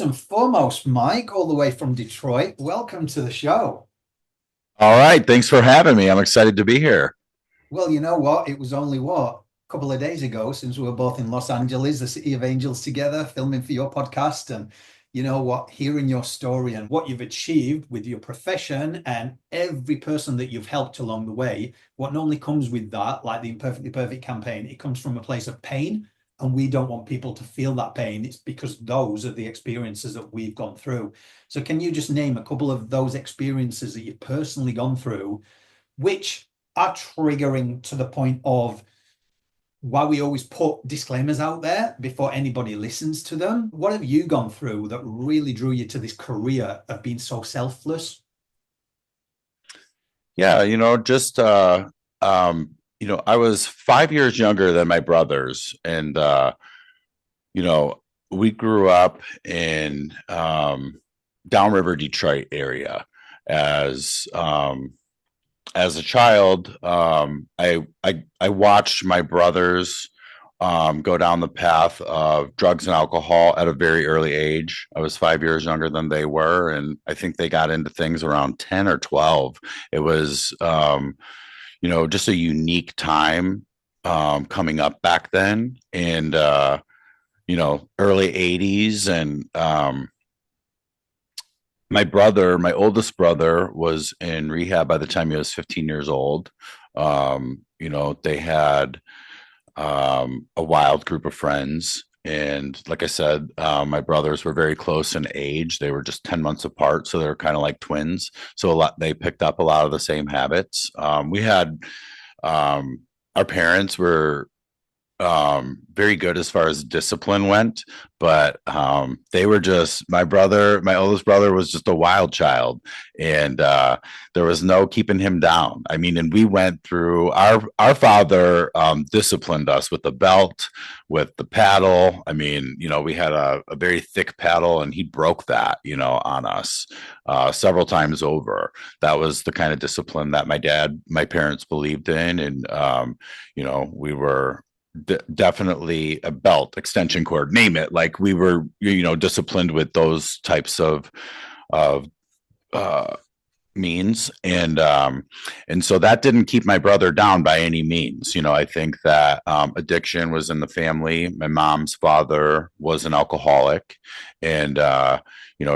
First and foremost, Mike, all the way from Detroit, welcome to the show. All right. Thanks for having me. I'm excited to be here. Well, you know what? It was only a couple of days ago since we were both in Los Angeles, the City of Angels together, filming for your podcast. And you know what? Hearing your story and what you've achieved with your profession and every person that you've helped along the way, what normally comes with that, like the Imperfectly Perfect campaign, it comes from a place of pain. And we don't want people to feel that pain. It's because those are the experiences that we've gone through. So, can you just name a couple of those experiences that you've personally gone through, which are triggering to the point of why we always put disclaimers out there before anybody listens to them? What have you gone through that really drew you to this career of being so selfless? Yeah, I was 5 years younger than my brothers, and we grew up in downriver Detroit area. As as a child, I watched my brothers go down the path of drugs and alcohol at a very early age. I was 5 years younger than they were, and I think they got into things around 10 or 12. It was, just a unique time coming up back then, and early 80s. And my oldest brother, was in rehab by the time he was 15 years old. They had a wild group of friends. And like I said, my brothers were very close in age. They were just 10 months apart. So they were kind of like twins. So they picked up a lot of the same habits. We had, our parents were very good as far as discipline went, but they were just, my oldest brother was just a wild child, and there was no keeping him down. I mean, and we went through, our father disciplined us with the belt, with the paddle. I mean, we had a very thick paddle, and he broke that, on us several times over. That was the kind of discipline that my parents believed in. And we were definitely a belt, extension cord, name it. Like, we were, disciplined with those types of uh, means. And so that didn't keep my brother down by any means. I think that addiction was in the family. My mom's father was an alcoholic, and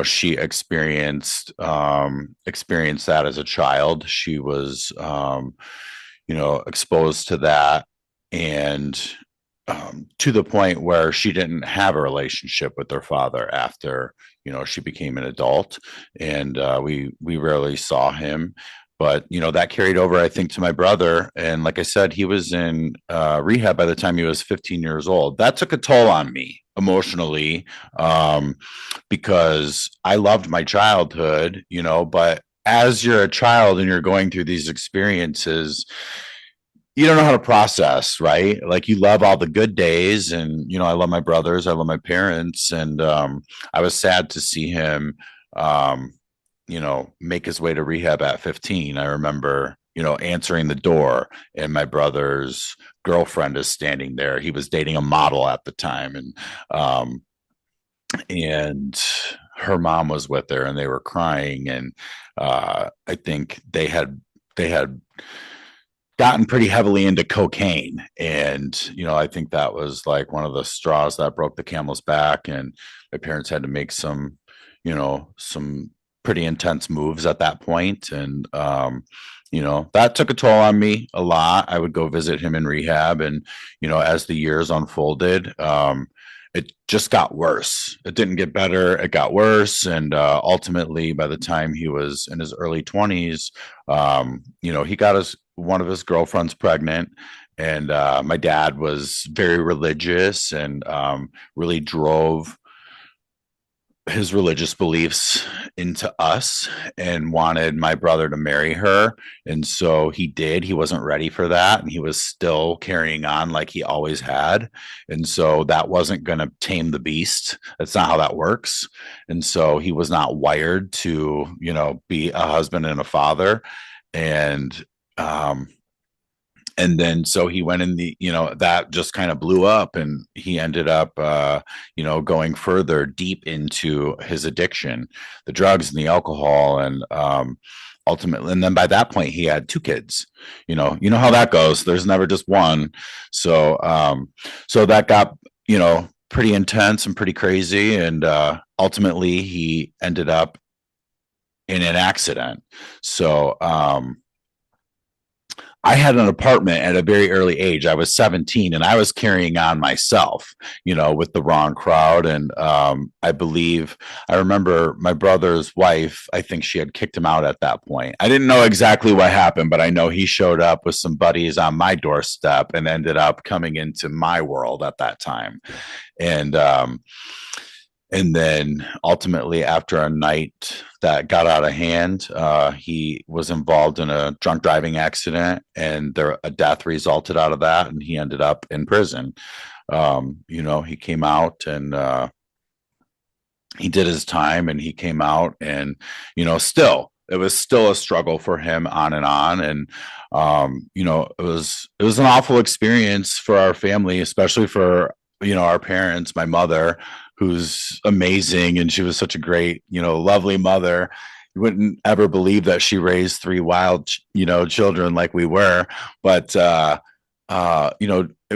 she experienced that as a child. She was exposed to that, and to the point where she didn't have a relationship with her father after she became an adult. And we rarely saw him. But that carried over, I think, to my brother. And like I said, he was in rehab by the time he was 15 years old. That took a toll on me emotionally, because I loved my childhood, but as you're a child and you're going through these experiences, you don't know how to process, right? Like, you love all the good days, and I love my brothers, I love my parents. And I was sad to see him make his way to rehab at 15. I remember answering the door, and my brother's girlfriend is standing there. He was dating a model at the time, and her mom was with her, and they were crying. And I think they had gotten pretty heavily into cocaine. And I think that was like one of the straws that broke the camel's back. And my parents had to make some pretty intense moves at that point. And that took a toll on me a lot. I would go visit him in rehab, and as the years unfolded, it just got worse. It didn't get better, it got worse. And ultimately, by the time he was in his early 20s, he got one of his girlfriends pregnant. And my dad was very religious, and really drove his religious beliefs into us, and wanted my brother to marry her. And so he did. He wasn't ready for that, and he was still carrying on like he always had. And so that wasn't going to tame the beast. That's not how that works. And so he was not wired to be a husband and a father. And And then so he went in that just kind of blew up, and he ended up going further deep into his addiction, the drugs and the alcohol, and ultimately, and then by that point he had two kids. You know how that goes, there's never just one. So that got pretty intense and pretty crazy, and ultimately he ended up in an accident. So I had an apartment at a very early age. I was 17 and I was carrying on myself, with the wrong crowd. And I remember my brother's wife, I think she had kicked him out at that point. I didn't know exactly what happened, but I know he showed up with some buddies on my doorstep and ended up coming into my world at that time. And, and then ultimately, after a night that got out of hand, he was involved in a drunk driving accident, and a death resulted out of that, and he ended up in prison. He came out, and he did his time, and he came out, and still it was still a struggle for him on and on. And it was an awful experience for our family, especially for our parents. My mother, who's amazing, and she was such a great, lovely mother. You wouldn't ever believe that she raised three wild, children like we were. But it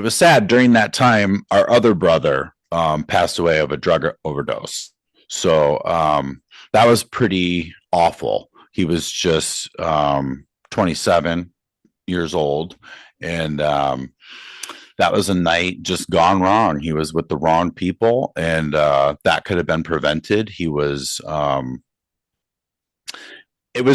was sad. During that time, our other brother passed away of a drug overdose. So that was pretty awful. He was just 27 years old, and that was a night just gone wrong. He was with the wrong people, and that could have been prevented. It was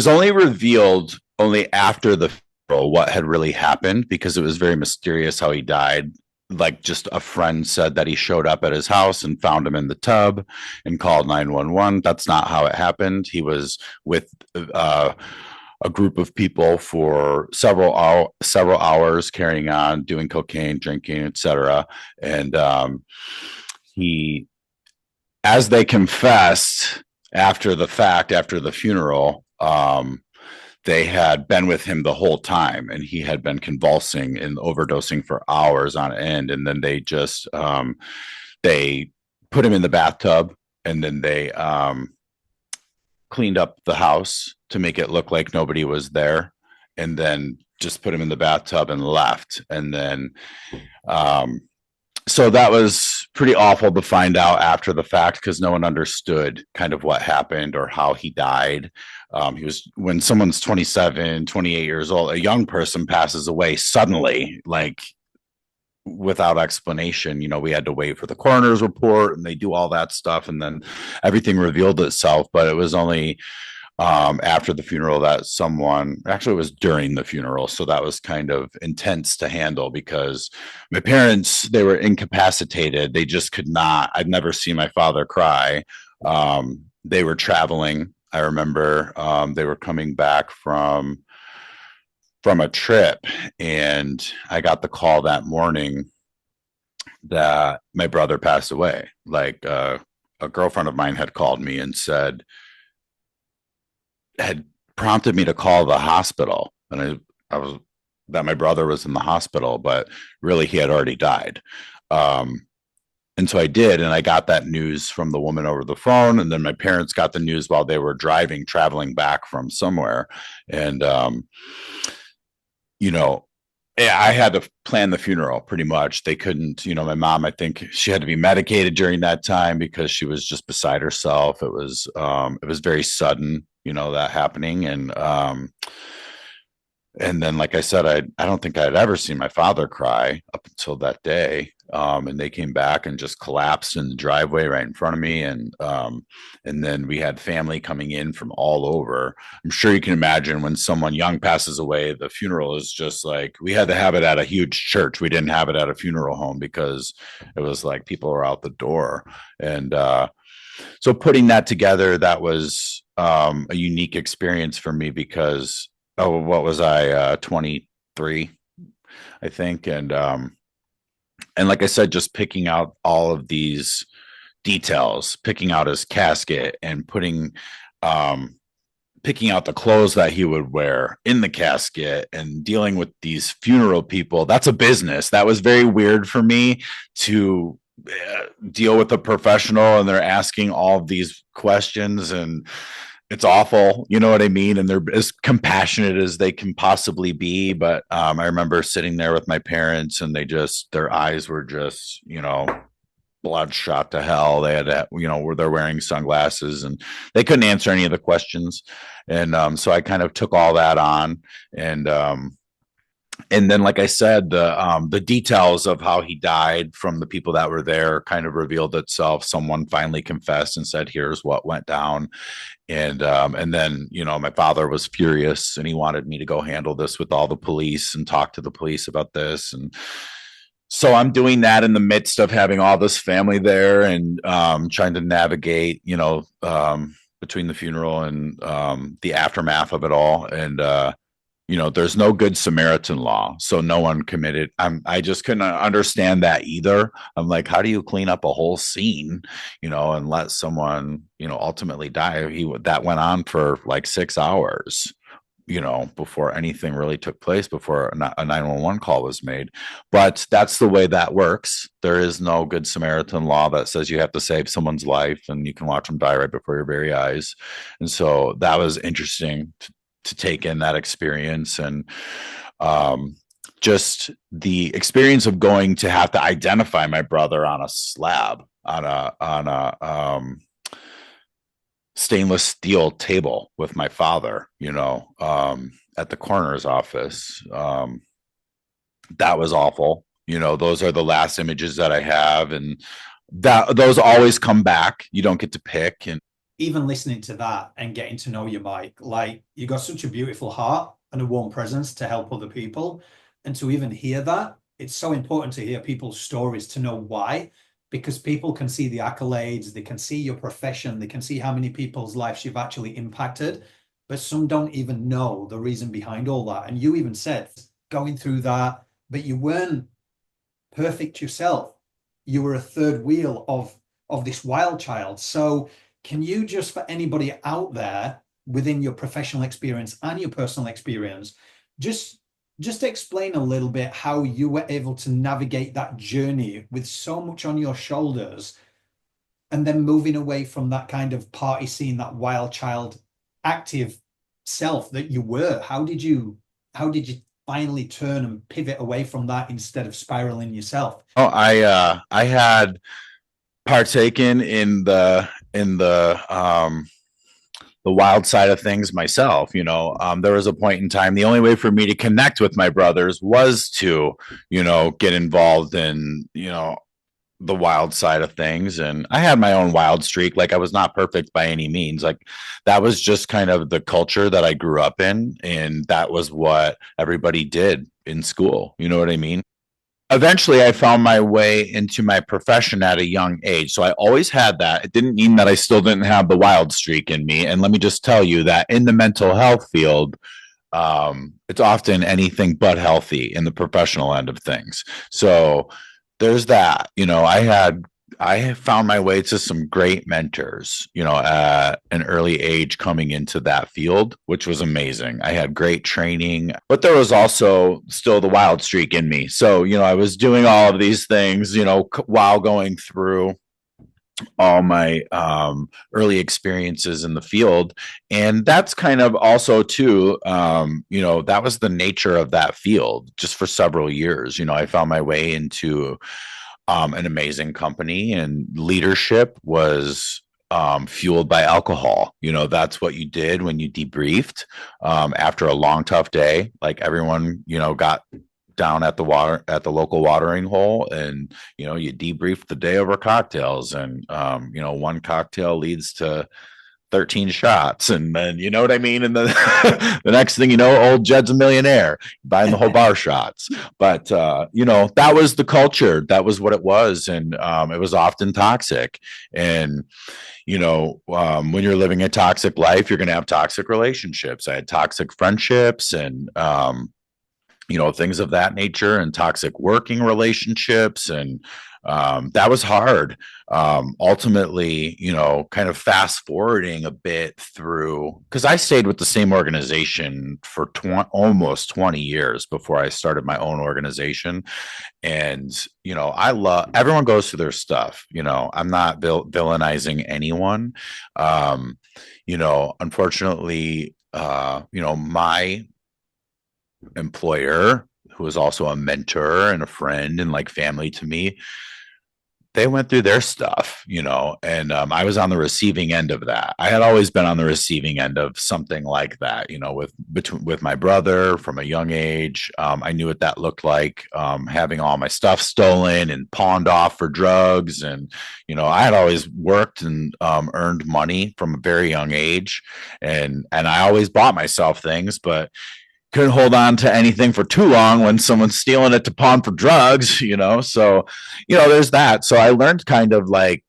only revealed only after the funeral what had really happened, because it was very mysterious how he died. Like, just a friend said that he showed up at his house and found him in the tub and called 911. That's not how it happened. He was with a group of people for several hours, carrying on, doing cocaine, drinking, etc. And he, as they confessed after the fact, after the funeral, they had been with him the whole time, and he had been convulsing and overdosing for hours on end. And then they put him in the bathtub, and then they cleaned up the house to make it look like nobody was there, and then just put him in the bathtub and left. And then so that was pretty awful to find out after the fact, because no one understood kind of what happened or how he died. When someone's 27, 28 years old, a young person passes away suddenly, like without explanation. We had to wait for the coroner's report, and they do all that stuff, and then everything revealed itself. But it was only after the funeral that it was during the funeral. So that was kind of intense to handle, because my parents, they were incapacitated. They just could not. I'd never seen my father cry. They were traveling. I remember they were coming back from a trip, and I got the call that morning that my brother passed away. Like, a girlfriend of mine had called me and had prompted me to call the hospital, and I was that my brother was in the hospital, but really he had already died. And so I did, and I got that news from the woman over the phone, and then my parents got the news while they were traveling back from somewhere. And I had to plan the funeral pretty much. They couldn't, my mom, I think she had to be medicated during that time because she was just beside herself. It was very sudden, that happening. And then, like I said, I don't think I'd ever seen my father cry up until that day. And they came back and just collapsed in the driveway right in front of me. And then we had family coming in from all over. I'm sure you can imagine, when someone young passes away, the funeral is just like, we had to have it at a huge church. We didn't have it at a funeral home, because it was like people were out the door. And so putting that together, that was a unique experience for me, because what was I, 23, I think. And like I said, just picking out all of these details, picking out his casket, and putting picking out the clothes that he would wear in the casket and dealing with these funeral people. That's a business. That was very weird for me to deal with a professional, and they're asking all of these questions, and it's awful. You know what I mean? And they're as compassionate as they can possibly be. But I remember sitting there with my parents, and their eyes were just, bloodshot to hell. They had, where they're wearing sunglasses, and they couldn't answer any of the questions. And so I kind of took all that on, and then, like I said, the details of how he died from the people that were there kind of revealed itself. Someone finally confessed and said, "Here's what went down." And then, my father was furious, and he wanted me to go handle this with all the police and talk to the police about this. And so I'm doing that in the midst of having all this family there, and trying to navigate, between the funeral and the aftermath of it all. And there's no good Samaritan law, so no one committed. I just couldn't understand that either. I'm like, how do you clean up a whole scene, and let someone, ultimately die? That went on for like 6 hours, before anything really took place, before a 911 call was made. But that's the way that works. There is no good Samaritan law that says you have to save someone's life and you can watch them die right before your very eyes. And so that was interesting to take in that experience. And just the experience of going to have to identify my brother on a slab, on a stainless steel table with my father, at the coroner's office. That was awful. Those are the last images that I have, and those always come back. You don't get to pick. And even listening to that and getting to know you, Mike, like, you got such a beautiful heart and a warm presence to help other people. And to even hear that, it's so important to hear people's stories, to know why, because people can see the accolades, they can see your profession, they can see how many people's lives you've actually impacted, but some don't even know the reason behind all that. And you even said going through that, but you weren't perfect yourself. You were a third wheel of this wild child. So can you, just for anybody out there within your professional experience and your personal experience, just explain a little bit how you were able to navigate that journey with so much on your shoulders, and then moving away from that kind of party scene, that wild child active self that you were? How did you finally turn and pivot away from that instead of spiraling yourself? Oh, I had partaken in the wild side of things myself. There was a point in time, the only way for me to connect with my brothers was to, get involved in, the wild side of things. And I had my own wild streak. Like, I was not perfect by any means. Like, that was just kind of the culture that I grew up in. And that was what everybody did in school. You know what I mean? Eventually I found my way into my profession at a young age. So I always had that. It didn't mean that I still didn't have the wild streak in me. And let me just tell you that in the mental health field, it's often anything but healthy in the professional end of things. So there's that. I found my way to some great mentors, at an early age coming into that field, which was amazing. I had great training, but there was also still the wild streak in me. So, I was doing all of these things, while going through all my early experiences in the field. And that's kind of also too, that was the nature of that field just for several years. I found my way into an amazing company, and leadership was fueled by alcohol. That's what you did when you debriefed after a long, tough day. Like, everyone, got down at the local watering hole, and you debrief the day over cocktails, and one cocktail leads to 13 shots, and then, you know what I mean, and then the next thing you know, old Jed's a millionaire buying the whole bar shots. But that was the culture, that was what it was. And it was often toxic. And when you're living a toxic life, you're going to have toxic relationships. I had toxic friendships, and things of that nature, and toxic working relationships, and That was hard. Ultimately, kind of fast forwarding a bit through, because I stayed with the same organization for almost 20 years before I started my own organization. And, I love, everyone goes through their stuff. I'm not villainizing anyone. Um, Unfortunately, my employer, who is also a mentor and a friend and like family to me, they went through their stuff, and I was on the receiving end of that. I had always been on the receiving end of something like that, with my brother from a young age. I knew what that looked like, having all my stuff stolen and pawned off for drugs. And, I had always worked and earned money from a very young age. And I always bought myself things, but couldn't hold on to anything for too long when someone's stealing it to pawn for drugs, So, there's that. So I learned kind of like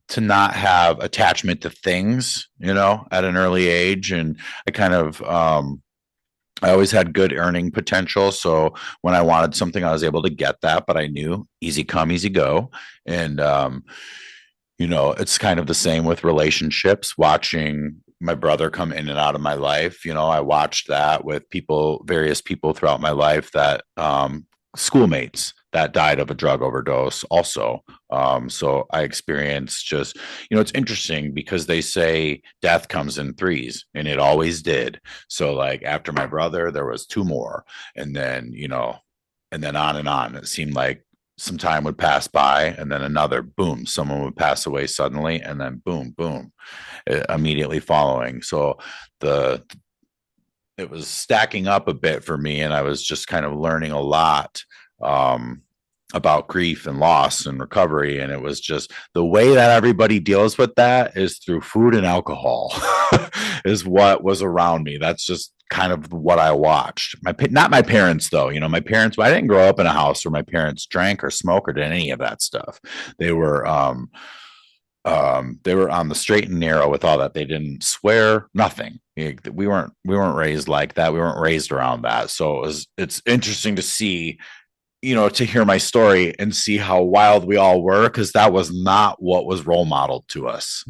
to not have attachment to things, at an early age. And I kind of, I always had good earning potential. So when I wanted something, I was able to get that, but I knew easy come, easy go. And, it's kind of the same with relationships, watching my brother come in and out of my life. I watched that with various people throughout my life, that schoolmates that died of a drug overdose also. So I experienced just, it's interesting because they say death comes in threes, and it always did. So like after my brother, there was two more, and then, and then on and on. It seemed like some time would pass by, and then another boom, someone would pass away suddenly, and then boom, boom, immediately following. So the it was stacking up a bit for me, and I was just kind of learning a lot about grief and loss and recovery. And it was just the way that everybody deals with that is through food and alcohol is what was around me. That's just kind of what I watched. Not my parents though. My parents, I didn't grow up in a house where my parents drank or smoked or did any of that stuff. They were they were on the straight and narrow with all that. They didn't swear, nothing. We weren't raised like that. We weren't raised around that. So it's interesting to see, to hear my story and see how wild we all were, because that was not what was role modeled to us.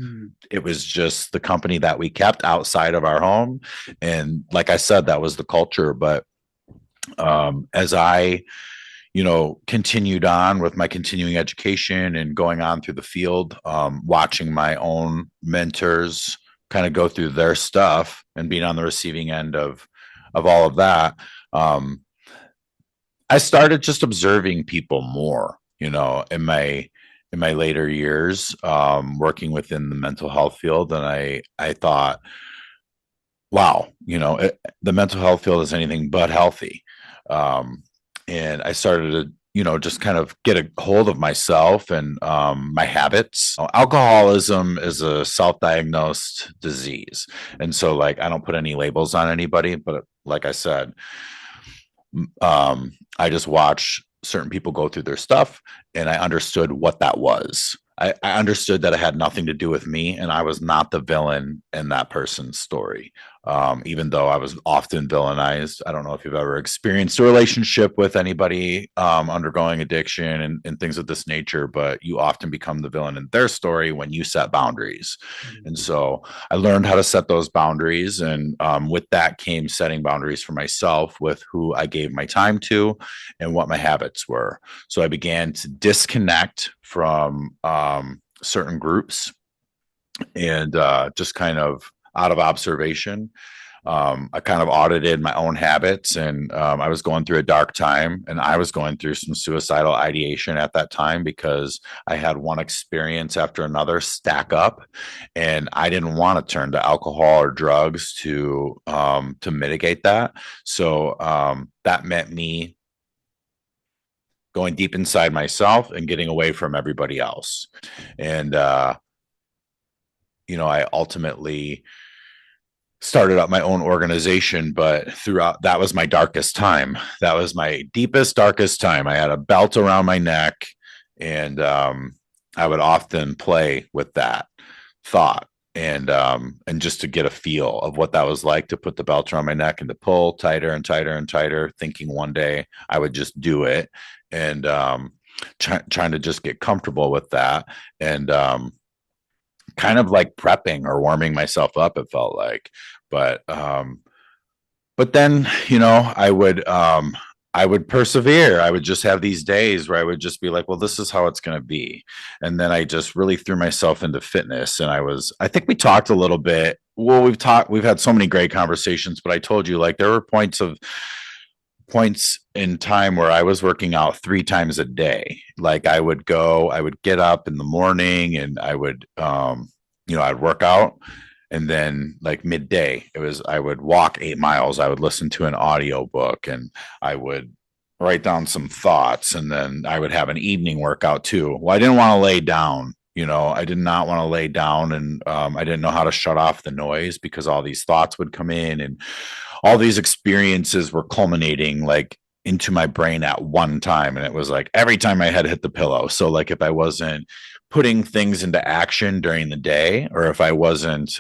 It was just the company that we kept outside of our home. And like I said, that was the culture. But as I continued on with my continuing education and going on through the field, watching my own mentors kind of go through their stuff and being on the receiving end of all of that. I started just observing people more, in my later years, working within the mental health field. And I thought, wow, the mental health field is anything but healthy. And I started to, just kind of get a hold of myself and my habits. Alcoholism is a self-diagnosed disease. And so like, I don't put any labels on anybody, but like I said, I just watched certain people go through their stuff, and I understood what that was. I understood that it had nothing to do with me, and I was not the villain in that person's story. Even though I was often villainized. I don't know if you've ever experienced a relationship with anybody undergoing addiction and things of this nature, but you often become the villain in their story when you set boundaries. And so I learned how to set those boundaries. And with that came setting boundaries for myself with who I gave my time to and what my habits were. So I began to disconnect from certain groups and just kind of out of observation. I kind of audited my own habits, and I was going through a dark time, and I was going through some suicidal ideation at that time because I had one experience after another stack up, and I didn't want to turn to alcohol or drugs to mitigate that. So that meant me going deep inside myself and getting away from everybody else. And I ultimately started up my own organization, but throughout that was my darkest time. That was my deepest, darkest time. I had a belt around my neck, and I would often play with that thought and just to get a feel of what that was like to put the belt around my neck and to pull tighter and tighter and tighter, thinking one day I would just do it. And trying to just get comfortable with that. And kind of like prepping or warming myself up, it felt like. But um but then, I would persevere. I would just have these days where I would just be like, well, this is how it's going to be. And then I just really threw myself into fitness. And I think we talked a little bit. Well, we've had so many great conversations, but I told you, like, there were points in time where I was working out 3 times a day. Like, I would get up in the morning and I'd work out. And then, like, midday, I would walk 8 miles. I would listen to an audio book, and I would write down some thoughts. And then I would have an evening workout too. Well, I didn't want to lay down. I did not want to lay down, and I didn't know how to shut off the noise because all these thoughts would come in, and all these experiences were culminating, like, into my brain at one time. And it was like every time my head hit the pillow. So, like, if I wasn't putting things into action during the day, or if I wasn't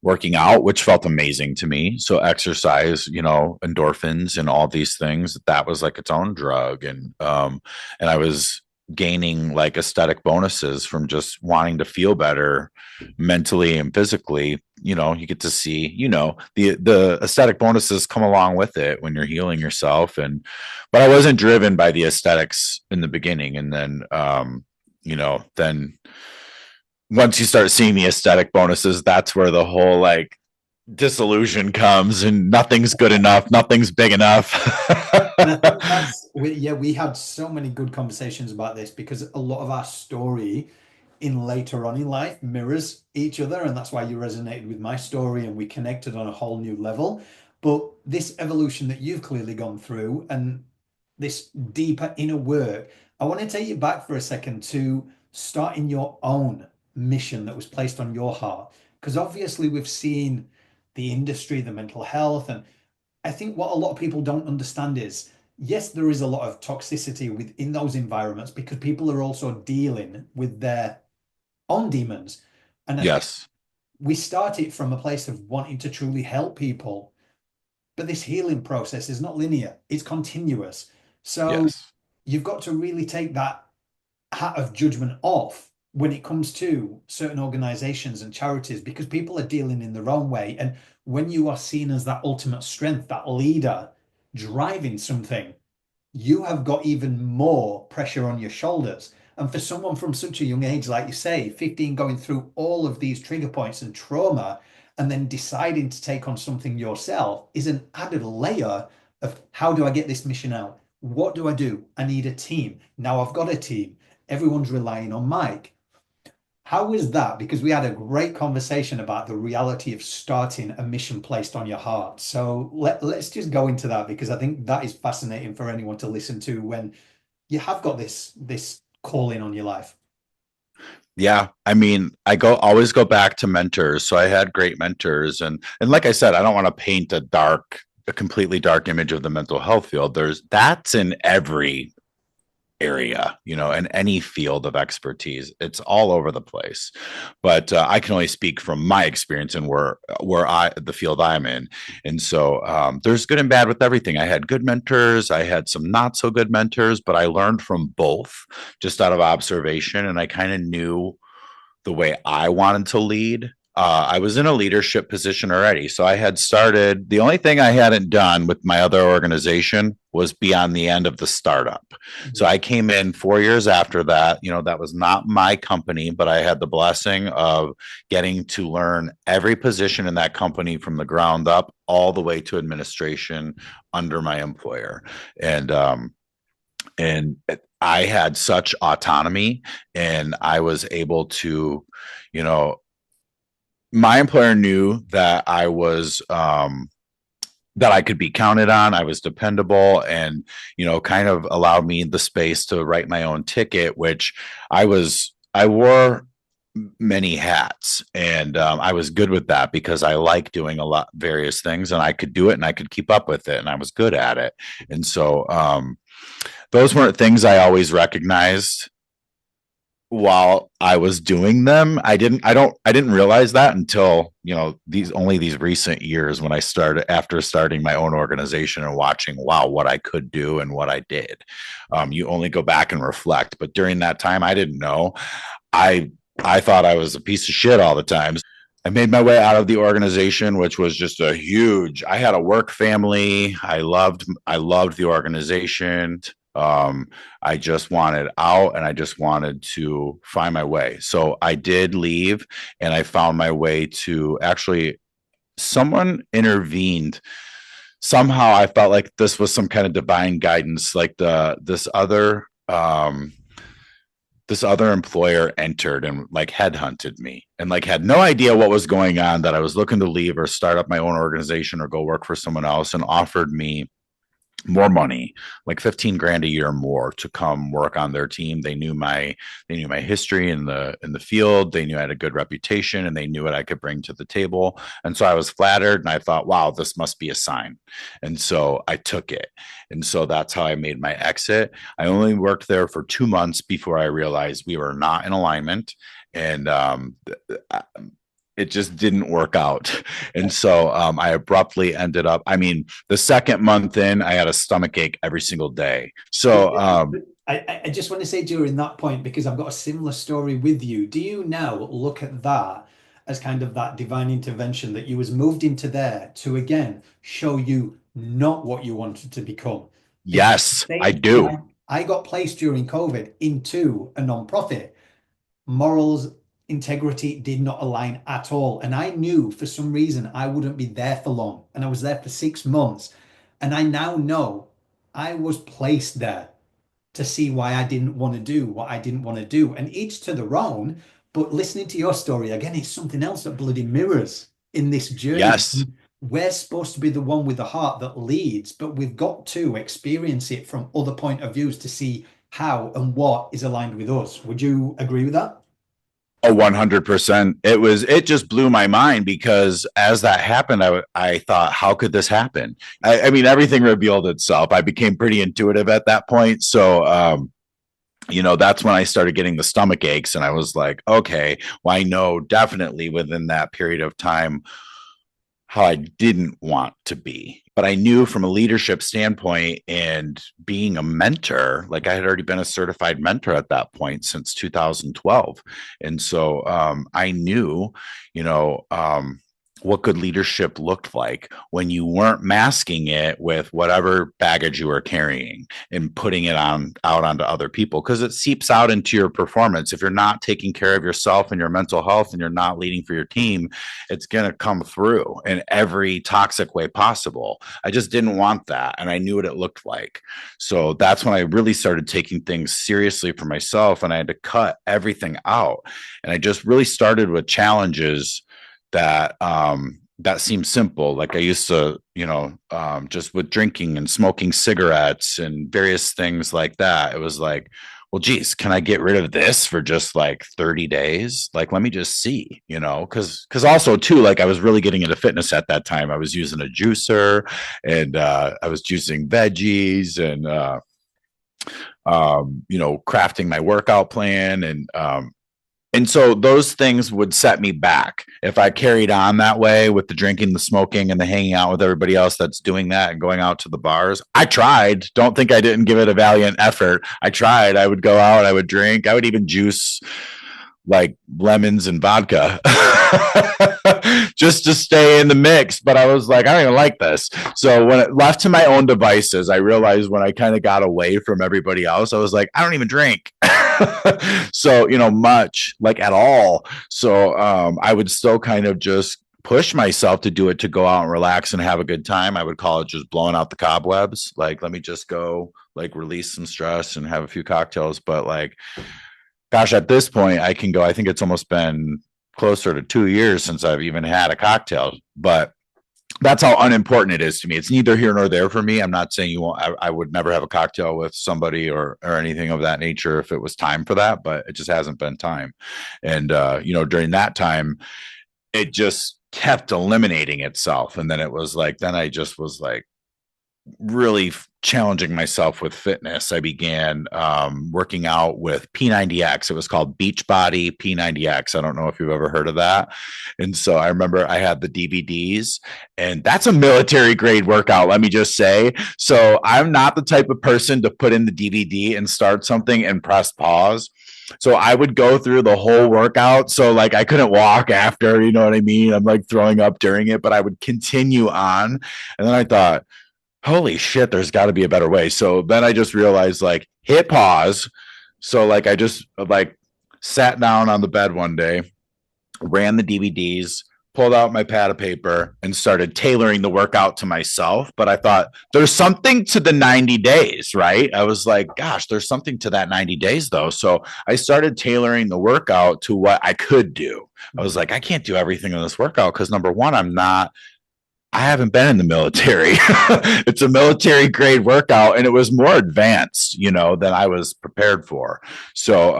working out, which felt amazing to me. So exercise, endorphins and all these things, that was like its own drug. And I was gaining, like, aesthetic bonuses from just wanting to feel better mentally and physically. You get to see, the aesthetic bonuses come along with it when you're healing yourself. But I wasn't driven by the aesthetics in the beginning. And then once you start seeing the aesthetic bonuses, that's where the whole, like, disillusion comes, and nothing's good enough, nothing's big enough. And I think we had so many good conversations about this because a lot of our story in later on in life mirrors each other. And that's why you resonated with my story and we connected on a whole new level. But this evolution that you've clearly gone through and this deeper inner work, I want to take you back for a second to starting your own mission that was placed on your heart. Because obviously we've seen the industry, the mental health, and I think what a lot of people don't understand is, yes, there is a lot of toxicity within those environments because people are also dealing with their own demons. And I think Yes. we start it from a place of wanting to truly help people, but this healing process is not linear, it's continuous. So Yes. you've got to really take that hat of judgment off when it comes to certain organizations and charities because people are dealing in their own way. And when you are seen as that ultimate strength, that leader driving something, you have got even more pressure on your shoulders. And for someone from such a young age, like you say, 15, going through all of these trigger points and trauma, and then deciding to take on something yourself is an added layer of how do I get this mission out? What do I do? I need a team. Now I've got a team. Everyone's relying on Mike. How was that? Because we had a great conversation about the reality of starting a mission placed on your heart. So let's just go into that because I think that is fascinating for anyone to listen to when you have got this calling on your life. Yeah. I mean, always go back to mentors. So I had great mentors, and like I said, I don't want to paint a completely dark image of the mental health field. That's in every area, in any field of expertise. It's all over the place. But I can only speak from my experience and the field I'm in. And so there's good and bad with everything. I had good mentors, I had some not so good mentors, but I learned from both just out of observation. And I kind of knew the way I wanted to lead. I was in a leadership position already. So I had started, the only thing I hadn't done with my other organization was be on the end of the startup. So I came in 4 years after that. That was not my company, but I had the blessing of getting to learn every position in that company from the ground up all the way to administration under my employer. And I had such autonomy, and I was able to, you know, my employer knew that that I could be counted on. I was dependable, and, kind of allowed me the space to write my own ticket, which I wore many hats, and I was good with that because I like doing a lot various things, and I could do it and I could keep up with it, and I was good at it. And so those weren't things I always recognized while I was doing them. I didn't realize that until, these recent years when I started after starting my own organization and watching, wow, what I could do and what I did. You only go back and reflect. But during that time, I didn't know. I I thought I was a piece of shit all the time. I made my way out of the organization, which was just a huge. I had a work family. I loved the organization. Um, I just wanted out and I just wanted to find my way. So I did leave and I found my way to actually someone intervened. Somehow I felt like this was some kind of divine guidance, like this other employer entered and like headhunted me and like had no idea what was going on, that I was looking to leave or start up my own organization or go work for someone else, and offered me more money, like 15 grand a year more, to come work on their team. They knew my history in the field. They knew I had a good reputation and they knew what I could bring to the table. And so I was flattered and I thought, wow, this must be a sign. And so I took it. And so that's how I made my exit. I only worked there for 2 months before I realized we were not in alignment. And it just didn't work out. And so I abruptly ended up, I mean, the second month in, I had a stomach ache every single day. So I just want to say during that point, because I've got a similar story with you. Do you now look at that as kind of that divine intervention that you was moved into there to again show you not what you wanted to become? Because yes, I same, do. I got placed during COVID into a non-profit. Morals, integrity did not align at all. And I knew for some reason I wouldn't be there for long. And I was there for 6 months. And I now know I was placed there to see why I didn't want to do what I didn't want to do. And each to their own. But listening to your story again, it's something else that bloody mirrors in this journey. Yes. We're supposed to be the one with the heart that leads, but we've got to experience it from other point of views to see how and what is aligned with us. Would you agree with that? Oh, 100%. It just blew my mind because as that happened, I thought, how could this happen? I mean, everything revealed itself. I became pretty intuitive at that point. So, that's when I started getting the stomach aches. And I was like, okay, well, I know definitely within that period of time how I didn't want to be. But I knew from a leadership standpoint and being a mentor, like I had already been a certified mentor at that point since 2012. And so I knew, you know, what good leadership looked like when you weren't masking it with whatever baggage you were carrying and putting it on out onto other people, because it seeps out into your performance. If you're not taking care of yourself and your mental health and you're not leading for your team, it's going to come through in every toxic way possible. I just didn't want that, and I knew what it looked like. So that's when I really started taking things seriously for myself, and I had to cut everything out. And I just really started with challenges that seems simple. Like I used to, just with drinking and smoking cigarettes and various things like that. It was like, well, geez, can I get rid of this for just like 30 days? Like, let me just see, because also too, like I was really getting into fitness at that time. I was using a juicer and I was juicing veggies and, crafting my workout plan and so those things would set me back if I carried on that way with the drinking, the smoking, and the hanging out with everybody else that's doing that and going out to the bars. I tried. Don't think I didn't give it a valiant effort. I tried. I would go out. I would drink. I would even juice like lemons and vodka just to stay in the mix. But I was like, I don't even like this. So when it left to my own devices, I realized when I kind of got away from everybody else, I was like, I don't even drink. So, much like at all. So I would still kind of just push myself to do it, to go out and relax and have a good time. I would call it just blowing out the cobwebs. Like, let me just go like release some stress and have a few cocktails. But like, gosh, at this point, I can go. I think it's almost been closer to 2 years since I've even had a cocktail. But that's how unimportant it is to me. It's neither here nor there for me. I'm not saying you won't. I would never have a cocktail with somebody or anything of that nature if it was time for that. But it just hasn't been time. And during that time, it just kept eliminating itself. And then it was like, then I just was like really challenging myself with fitness. I began working out with P90X. It was called Beachbody P90X. I don't know if you've ever heard of that. And so I remember I had the DVDs, and that's a military grade workout, let me just say. So I'm not the type of person to put in the DVD and start something and press pause. So I would go through the whole workout. So like I couldn't walk after, you know what I mean? I'm like throwing up during it, but I would continue on. And then I thought, holy shit, there's got to be a better way. So then I just realized like hit pause. So like I just like sat down on the bed one day, ran the DVDs, pulled out my pad of paper and started tailoring the workout to myself. But I thought there's something to the 90 days, right? I was like, gosh, there's something to that 90 days though. So I started tailoring the workout to what I could do. I was like, I can't do everything in this workout because number one, I haven't been in the military. It's a military grade workout and it was more advanced, you know, than I was prepared for. So,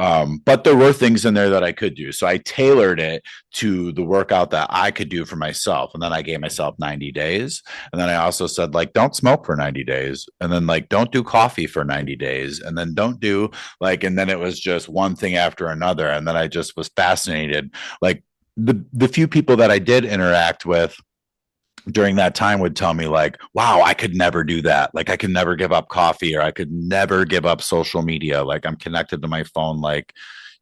but there were things in there that I could do. So I tailored it to the workout that I could do for myself. And then I gave myself 90 days. And then I also said, like, don't smoke for 90 days. And then, like, don't do coffee for 90 days. And then don't do like, and then it was just one thing after another. And then I just was fascinated. Like, the few people that I did interact with during that time would tell me like, wow, I could never do that. Like I could never give up coffee or I could never give up social media. Like I'm connected to my phone like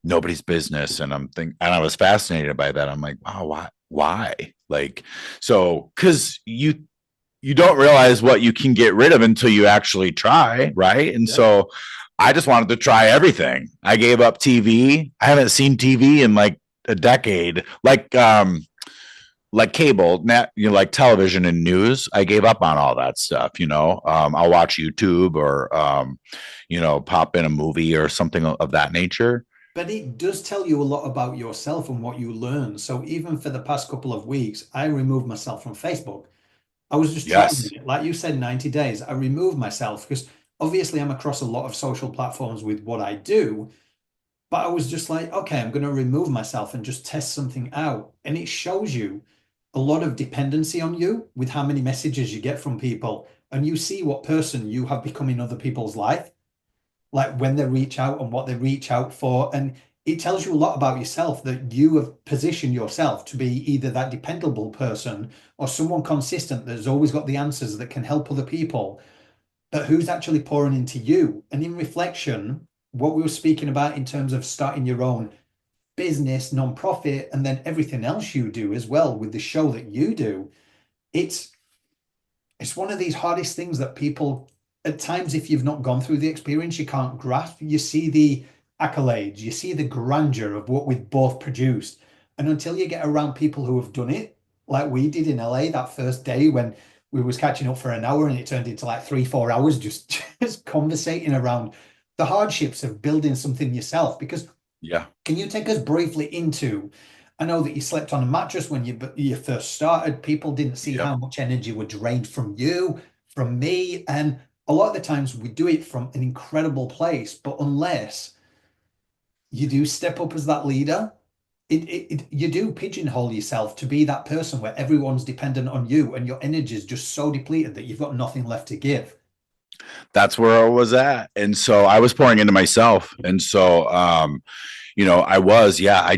nobody's business. And and I was fascinated by that. I'm like, wow, why? Like, so cause you don't realize what you can get rid of until you actually try. Right. And so I just wanted to try everything. I gave up TV. I haven't seen TV in like a decade. Like cable, like television and news, I gave up on all that stuff. I'll watch YouTube or, pop in a movie or something of that nature. But it does tell you a lot about yourself and what you learn. So even for the past couple of weeks, I removed myself from Facebook. I was just trying Yes. it. Like you said, 90 days. I removed myself because obviously I'm across a lot of social platforms with what I do. But I was just like, okay, I'm going to remove myself and just test something out. And it shows you a lot of dependency on you with how many messages you get from people. And you see what person you have become in other people's life, like when they reach out and what they reach out for. And it tells you a lot about yourself that you have positioned yourself to be either that dependable person or someone consistent that's always got the answers that can help other people, but who's actually pouring into you. And in reflection, what we were speaking about in terms of starting your own business, non-profit, and then everything else you do as well with the show that you do, it's it's one of these hardest things that people at times, if you've not gone through the experience, you can't grasp. You see the accolades, you see the grandeur of what we've both produced. And until you get around people who have done it, like we did in LA that first day when we was catching up for an hour and it turned into like 3 4 hours just conversating around the hardships of building something yourself. Because Yeah. can you take us briefly into? I know that you slept on a mattress when you first started. People didn't see Yep. how much energy were drained from you, from me, and a lot of the times we do it from an incredible place. But unless you do step up as that leader, you do pigeonhole yourself to be that person where everyone's dependent on you, and your energy is just so depleted that you've got nothing left to give. That's where I was at. And so I was pouring into myself. And so, I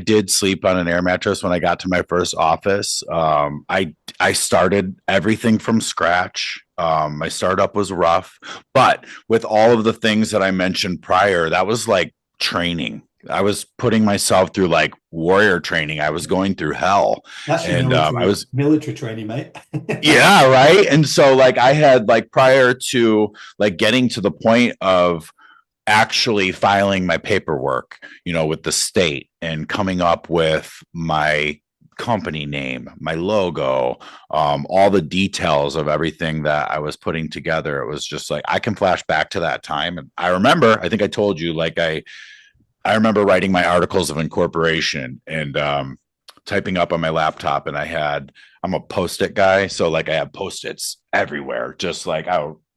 did sleep on an air mattress when I got to my first office. I started everything from scratch. My startup was rough, but with all of the things that I mentioned prior, that was like training. I was putting myself through like warrior training. I was going through hell, That's your and I was military training, mate. yeah, right. And so like I had like prior to like getting to the point of actually filing my paperwork, with the state and coming up with my company name, my logo, all the details of everything that I was putting together. It was just like I can flash back to that time. And I remember, I think I told you, like I remember writing my articles of incorporation and typing up on my laptop, and I'm a post-it guy, so like I have post-its everywhere, just like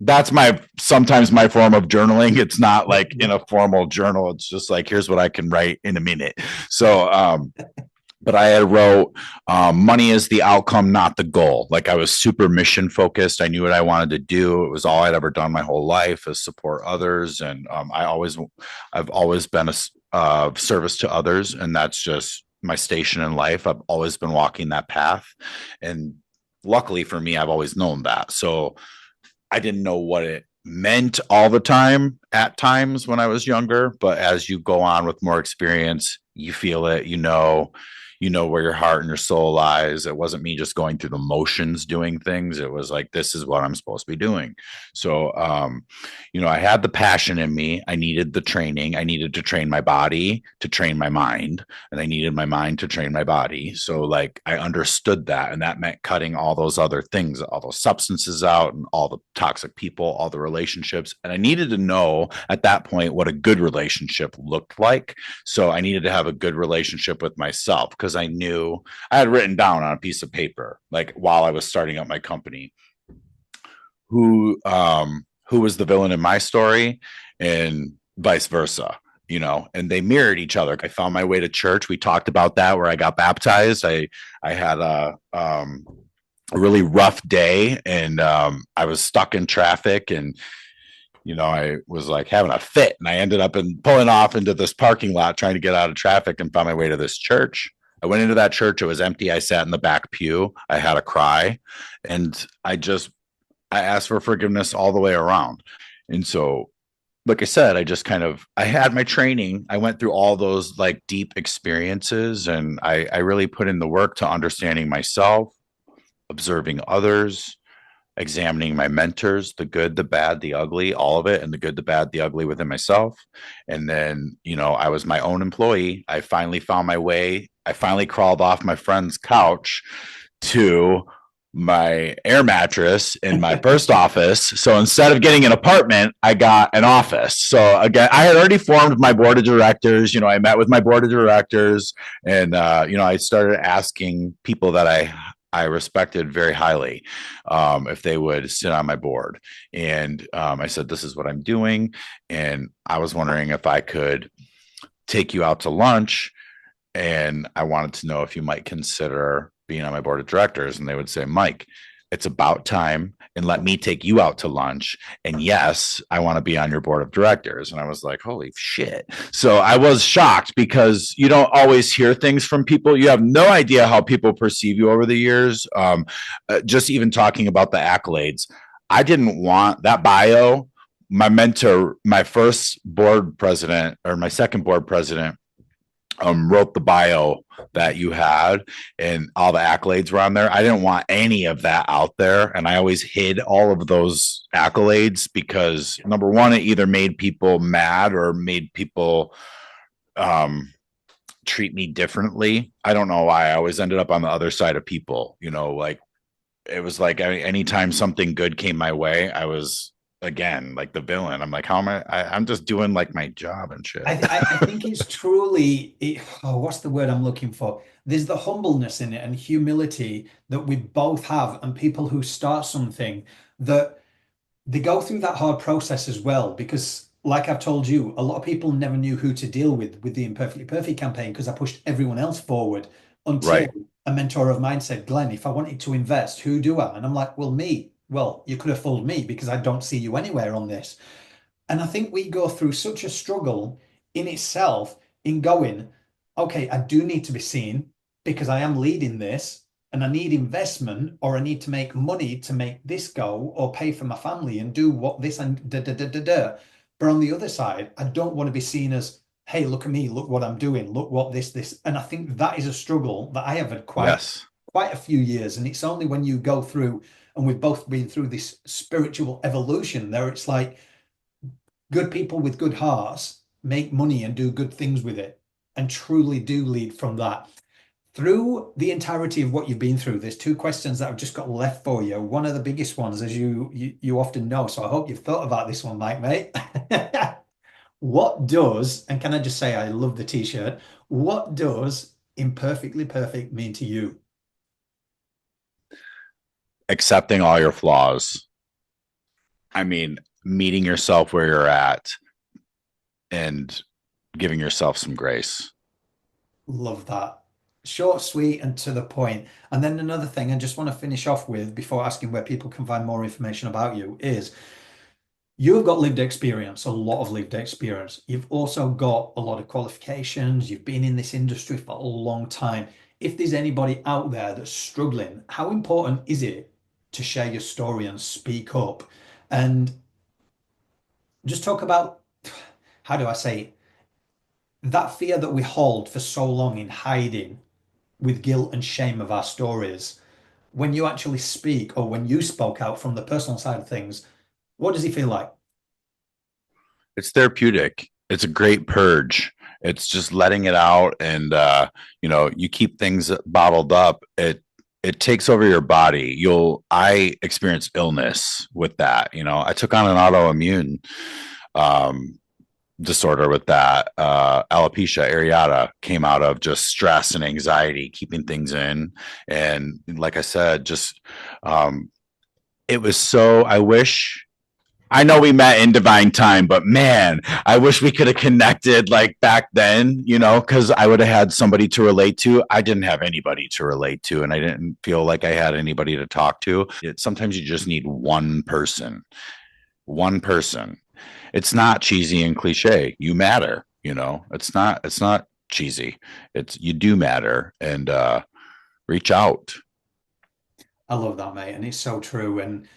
that's sometimes my form of journaling. It's not like in a formal journal, it's just like here's what I can write in a minute. So but I had wrote money is the outcome, not the goal. Like I was super mission focused. I knew what I wanted to do. It was all I'd ever done my whole life is support others. And I've always been a service to others. And that's just my station in life. I've always been walking that path. And luckily for me, I've always known that. So I didn't know what it meant all the time at times when I was younger, but as you go on with more experience, you feel it, you know where your heart and your soul lies. It wasn't me just going through the motions doing things. It was like, this is what I'm supposed to be doing. So, I had the passion in me. I needed the training. I needed to train my body to train my mind, and I needed my mind to train my body. So, like, I understood that, and that meant cutting all those other things, all those substances out, and all the toxic people, all the relationships. And I needed to know at that point what a good relationship looked like. So I needed to have a good relationship with myself because I knew I had written down on a piece of paper, like while I was starting up my company, who was the villain in my story and vice versa, and they mirrored each other. I found my way to church. We talked about that where I got baptized. I had a really rough day, and I was stuck in traffic, and I was like having a fit, and I ended up pulling off into this parking lot trying to get out of traffic and found my way to this church. I went into that church. It was empty. I sat in the back pew. I had a cry, and I asked for forgiveness all the way around. And so, like I said, I had my training. I went through all those like deep experiences, and I really put in the work to understanding myself, observing others, examining my mentors, the good, the bad, the ugly, all of it, and the good, the bad, the ugly within myself. And then, I was my own employee. I finally found my way. I finally crawled off my friend's couch to my air mattress in my first office. So instead of getting an apartment, I got an office. So again, I had already formed my board of directors. I met with my board of directors, and I started asking people that I respected very highly, if they would sit on my board. And I said, this is what I'm doing. And I was wondering if I could take you out to lunch. And I wanted to know if you might consider being on my board of directors. And they would say, Mike, it's about time, and let me take you out to lunch. And yes, I want to be on your board of directors. And I was like, holy shit. So I was shocked because you don't always hear things from people. You have no idea how people perceive you over the years. Just even talking about the accolades, I didn't want that bio. My mentor, my first board president, or my second board president, wrote the bio that you had, and all the accolades were on there. I didn't want any of that out there, and I always hid all of those accolades because, number one, it either made people mad or made people treat me differently. I don't know why. I always ended up on the other side of people. Like it was like anytime something good came my way, I was again like the villain. I'm like, how am I'm just doing like my job and shit. I think it's truly, what's the word I'm looking for? There's the humbleness in it and humility that we both have, and people who start something that they go through that hard process as well. Because, like I've told you, a lot of people never knew who to deal with the Imperfectly Perfect campaign because I pushed everyone else forward until Right. a mentor of mine said, Glenn, if I wanted to invest, who do I? And I'm like, well, me. Well, you could have fooled me because I don't see you anywhere on this. And I think we go through such a struggle in itself in going, okay, I do need to be seen because I am leading this and I need investment, or I need to make money to make this go or pay for my family and do what this and da da da da da. But on the other side, I don't want to be seen as, hey, look at me, look what I'm doing, look what this. And I think that is a struggle that I have had Yes. quite a few years. And it's only when you go through, and we've both been through this spiritual evolution there, it's like, good people with good hearts make money and do good things with it and truly do lead from that. Through the entirety of what you've been through, there's two questions that I've just got left for you. One of the biggest ones, as you often know, so I hope you've thought about this one, Mike, mate. What does, and can I just say I love the t-shirt, what does imperfectly perfect mean to you? Accepting all your flaws. I mean, meeting yourself where you're at and giving yourself some grace. Love that. Short, sweet, and to the point. And then another thing I just want to finish off with before asking where people can find more information about you is you've got lived experience, a lot of lived experience. You've also got a lot of qualifications. You've been in this industry for a long time. If there's anybody out there that's struggling, how important is it to share your story and speak up and just talk about, how do I say it? That fear that we hold for so long in hiding with guilt and shame of our stories? When you actually speak or when you spoke out from the personal side of things, what does it feel like? It's therapeutic. It's a great purge. It's just letting it out, and you keep things bottled up. It takes over your body. I experienced illness with that. I took on an autoimmune um, disorder with that. Alopecia areata came out of just stress and anxiety, keeping things in. And like I said, just it was so, I know we met in divine time, but man, I wish we could have connected like back then, because I would have had somebody to relate to. I didn't have anybody to relate to, and I didn't feel like I had anybody to talk to. Sometimes you just need one person, one person. It's not cheesy and cliche. You matter, it's not cheesy. You do matter, and reach out. I love that, mate, and it's so true. And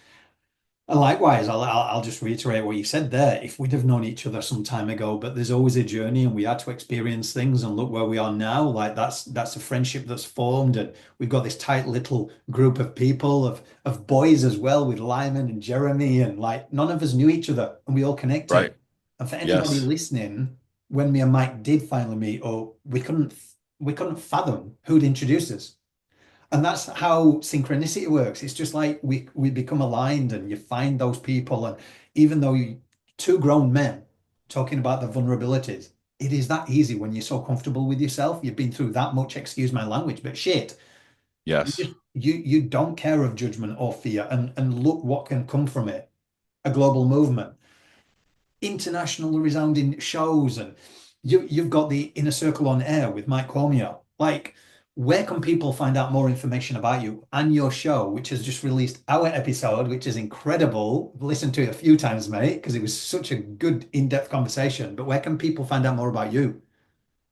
likewise, I'll just reiterate what you said there. If we'd have known each other some time ago, but there's always a journey, and we had to experience things. And look where we are now. Like that's a friendship that's formed, and we've got this tight little group of people of boys as well, with Lyman and Jeremy, and like none of us knew each other, and we all connected. Right. And for anybody Yes. listening, when me and Mike did finally meet, oh, we couldn't fathom who'd introduce us. And that's how synchronicity works. It's just like we become aligned and you find those people. And even though two grown men talking about the vulnerabilities, it is that easy when you're so comfortable with yourself. You've been through that much, excuse my language, but shit, you Yes. just you don't care of judgment or fear. And look what can come from it. A global movement, international resounding shows, and you've got the Inner Circle on air with Mike Cormier. Like, where can people find out more information about you and your show, which has just released our episode, which is incredible? I've listened to it a few times, mate, because it was such a good in-depth conversation. But where can people find out more about you?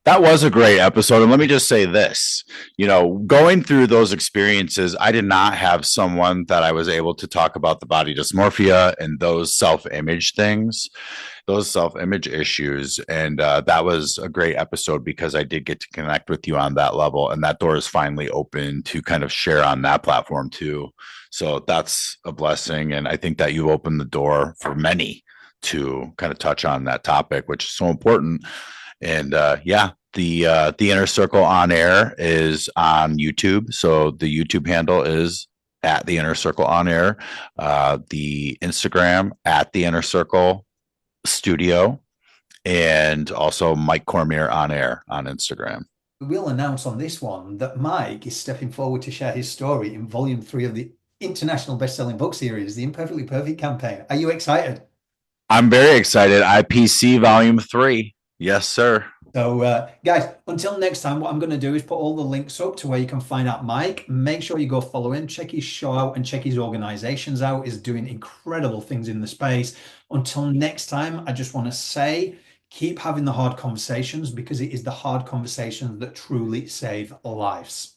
That was a great episode. And let me just say this, going through those experiences, I did not have someone that I was able to talk about the body dysmorphia and those self-image things, those self-image issues. And that was a great episode because I did get to connect with you on that level. And that door is finally open to kind of share on that platform too. So that's a blessing. And I think that you opened the door for many to kind of touch on that topic, which is so important. And yeah, the Inner Circle on air is on YouTube. So the YouTube handle is at the Inner Circle on air. The Instagram at the Inner Circle Studio, and also Mike Cormier on air on Instagram. We'll announce on this one that Mike is stepping forward to share his story in volume 3 of the international best-selling book series, The Imperfectly Perfect campaign. Are you excited? I'm very excited. IPC Volume 3. Yes, sir. So, guys, until next time, what I'm going to do is put all the links up to where you can find out Mike. Make sure you go follow him, check his show out, and check his organizations out. He's doing incredible things in the space. Until next time, I just want to say keep having the hard conversations because it is the hard conversations that truly save lives.